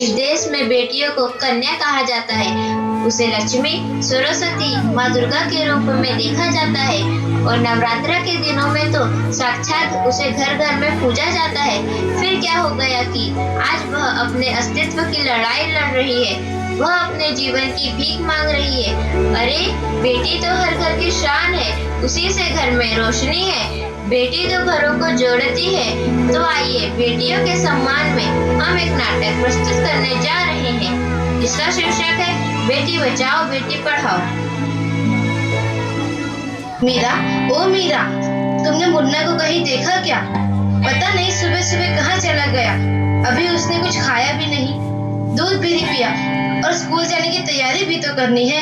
इस देश में बेटियों को कन्या कहा जाता है। उसे लक्ष्मी, सरस्वती, माँ दुर्गा के रूप में देखा जाता है और नवरात्र के दिनों में तो साक्षात उसे घर घर में पूजा जाता है। फिर क्या हो गया कि आज वह अपने अस्तित्व की लड़ाई लड़ रही है, वह अपने जीवन की भीख मांग रही है। अरे बेटी तो हर घर की शान है, उसी से घर में रोशनी है। बेटी तो घरों को जोड़ती है। तो आइए बेटियों के सम्मान में हम एक नाटक प्रस्तुत करने जा रहे हैं। इसका शीर्षक है बेटी बचाओ बेटी पढ़ाओ। मीरा, ओ मीरा, तुमने मुन्ना को कहीं देखा क्या? पता नहीं सुबह सुबह कहाँ चला गया। अभी उसने कुछ खाया भी नहीं, दूध भी नहीं पिया और स्कूल जाने की तैयारी भी तो करनी है।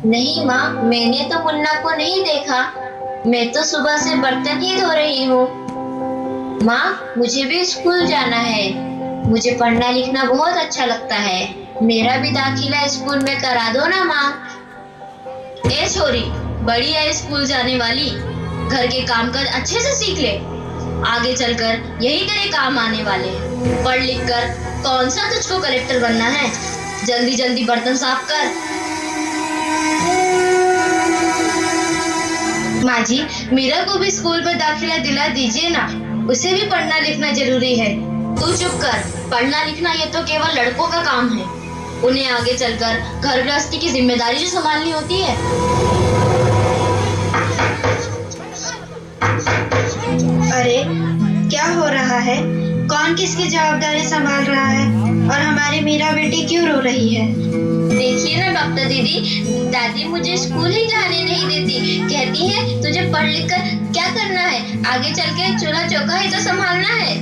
नहीं माँ, मैंने तो मुन्ना को नहीं देखा। मैं तो सुबह से बर्तन ही धो रही हूँ। माँ, मुझे भी स्कूल जाना है। मुझे पढ़ना लिखना बहुत अच्छा लगता है। मेरा भी दाखिला स्कूल में करा दो ना माँ। ए छोरी, बड़ी है स्कूल जाने वाली, घर के काम काज अच्छे से सीख ले। आगे चलकर यही तेरे काम आने वाले हैं। पढ़ लिख कर कौन सा तुझको कलेक्टर बनना है? जल्दी जल्दी बर्तन साफ कर। माँ जी, मीरा को भी स्कूल में दाखिला दिला दीजिए ना, उसे भी पढ़ना लिखना जरूरी है। तू चुप कर, पढ़ना लिखना ये तो केवल लड़कों का काम है। उन्हें आगे चलकर घर गृहस्थी की जिम्मेदारी जो संभालनी होती है। अरे क्या हो रहा है? कौन किसकी जवाबदारी संभाल रहा है और हमारी मीरा बेटी क्यों रो रही है? देखिए ना डॉक्टर दीदी, दादी मुझे स्कूल ही जाने नहीं देती। कहती है तुझे पढ़ लिख कर क्या करना है, आगे चल के चूल्हा चौका ही तो संभालना है।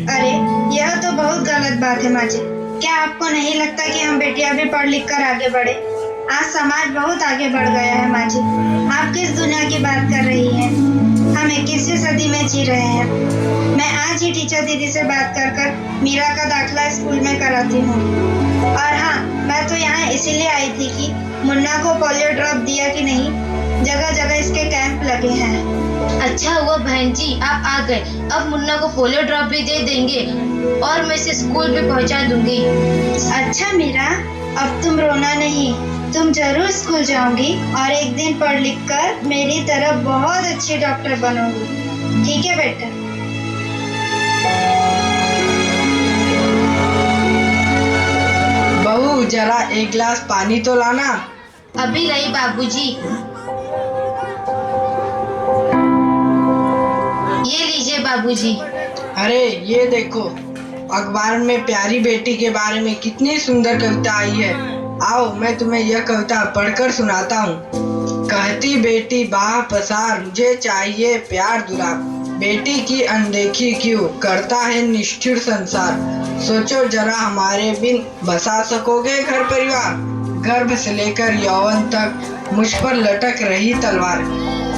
अरे यह तो बहुत गलत बात है माँ जी। क्या आपको नहीं लगता कि हम बेटियां भी पढ़ लिख कर आगे बढ़े? आज समाज बहुत आगे बढ़ गया है माँ जी। आप किस दुनिया की बात कर रही हैं? हम 21वीं सदी में जी रहे हैं। मैं आज ही टीचर दीदी से बात कर मीरा का दाखिला स्कूल में कराती हूँ। और हाँ, मैं तो यहाँ इसीलिए आई थी कि मुन्ना को पोलियो ड्रॉप दिया कि नहीं। जगह जगह इसके कैंप लगे हैं। अच्छा हुआ बहन जी आप आ गए। अब मुन्ना को पोलियो ड्रॉप भी दे देंगे और मैं इसे स्कूल भी पहुँचा दूंगी। अच्छा मीरा, अब तुम रोना नहीं, तुम जरूर स्कूल जाओगी और एक दिन पढ़ लिख कर मेरी तरह बहुत अच्छी डॉक्टर बनोगी। ठीक है बेटा? बहू, जरा एक गिलास पानी तो लाना। अभी लाई बाबूजी। ये लीजिए बाबूजी। अरे ये देखो, अखबार में प्यारी बेटी के बारे में कितनी सुंदर कविता आई है। आओ मैं तुम्हें यह कविता पढ़कर सुनाता हूँ। कहती बेटी बाह पसार, मुझे चाहिए प्यार दुलार। बेटी की अनदेखी क्यों करता है निष्ठुर संसार। सोचो जरा हमारे बिन बसा सकोगे घर परिवार। गर्भ से लेकर यौवन तक मुझ पर लटक रही तलवार।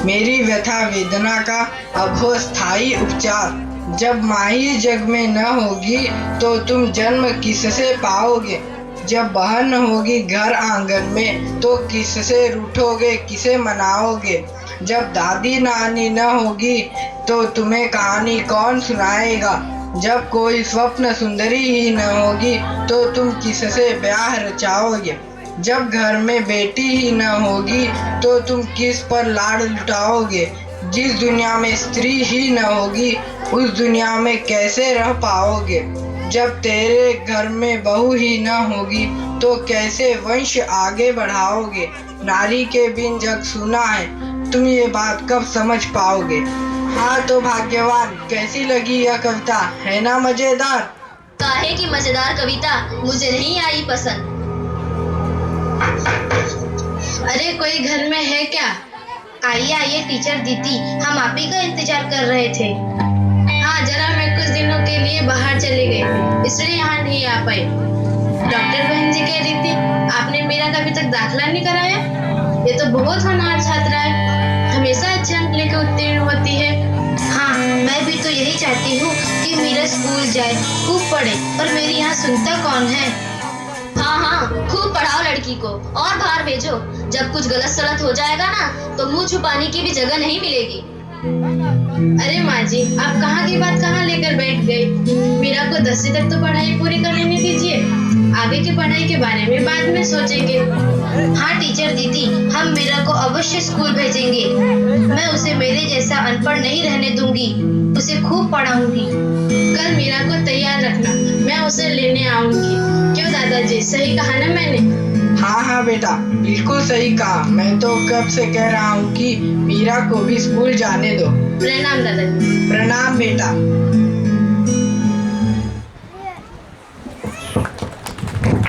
मेरी व्यथा वेदना का अब हो स्थायी उपचार। जब माही जग में न होगी तो तुम जन्म किससे पाओगे। जब बहन न होगी घर आंगन में तो किससे रूठोगे, किसे मनाओगे। जब दादी नानी न होगी तो तुम्हें कहानी कौन सुनाएगा। जब कोई स्वप्न सुंदरी ही न होगी तो तुम किससे ब्याह रचाओगे। जब घर में बेटी ही न होगी तो तुम किस पर लाड़ लुटाओगे। जिस दुनिया में स्त्री ही न होगी उस दुनिया में कैसे रह पाओगे। जब तेरे घर में बहू ही न होगी तो कैसे वंश आगे बढ़ाओगे। नारी के बिन जग सूना है, तुम ये बात कब समझ पाओगे। हाँ तो भाग्यवान, कैसी लगी यह कविता, है ना मजेदार? काहे की मजेदार कविता, मुझे नहीं आई पसंद। अरे कोई घर में है क्या? आइए आइए टीचर दीदी, हम आप ही का इंतजार कर रहे थे। हाँ जरा मैं कुछ दिनों के लिए बाहर चले गए, इसलिए यहाँ नहीं आ पाए। डॉक्टर बहन जी कह रही थी आपने मीरा का अभी तक दाखिला नहीं कराया। ये तो बहुत होनहार छात्रा है, हमेशा अच्छे अंक लेकर उत्तीर्ण होती है। हाँ मैं भी तो यही चाहती हूँ कि मीरा स्कूल जाए, खूब पढ़े, और मेरी यहाँ सुनता कौन है। हाँ हाँ, खूब पढ़ाओ लड़की को और बाहर भेजो। जब कुछ गलत सलत हो जाएगा ना तो मुंह छुपाने की भी जगह नहीं मिलेगी। अरे माँ जी, आप कहाँ की बात कहाँ लेकर बैठ गए। मीरा को 10वीं तक तो पढ़ाई पूरी कर लेने दीजिए, आगे की पढ़ाई के बारे में बाद में सोचेंगे। हाँ टीचर दीदी, हम मीरा को अवश्य स्कूल भेजेंगे। मैं उसे मेरे जैसा अनपढ़ नहीं रहने दूंगी, उसे खूब पढ़ाऊंगी। कल मीरा को तैयार रखना, मैं उसे लेने आऊंगी। क्यों दादाजी, सही कहा ना मैंने? हाँ हाँ बेटा, बिल्कुल सही कहा। मैं तो कब से कह रहा हूँ कि मीरा को भी स्कूल जाने दो। प्रणाम दादाजी। प्रणाम बेटा।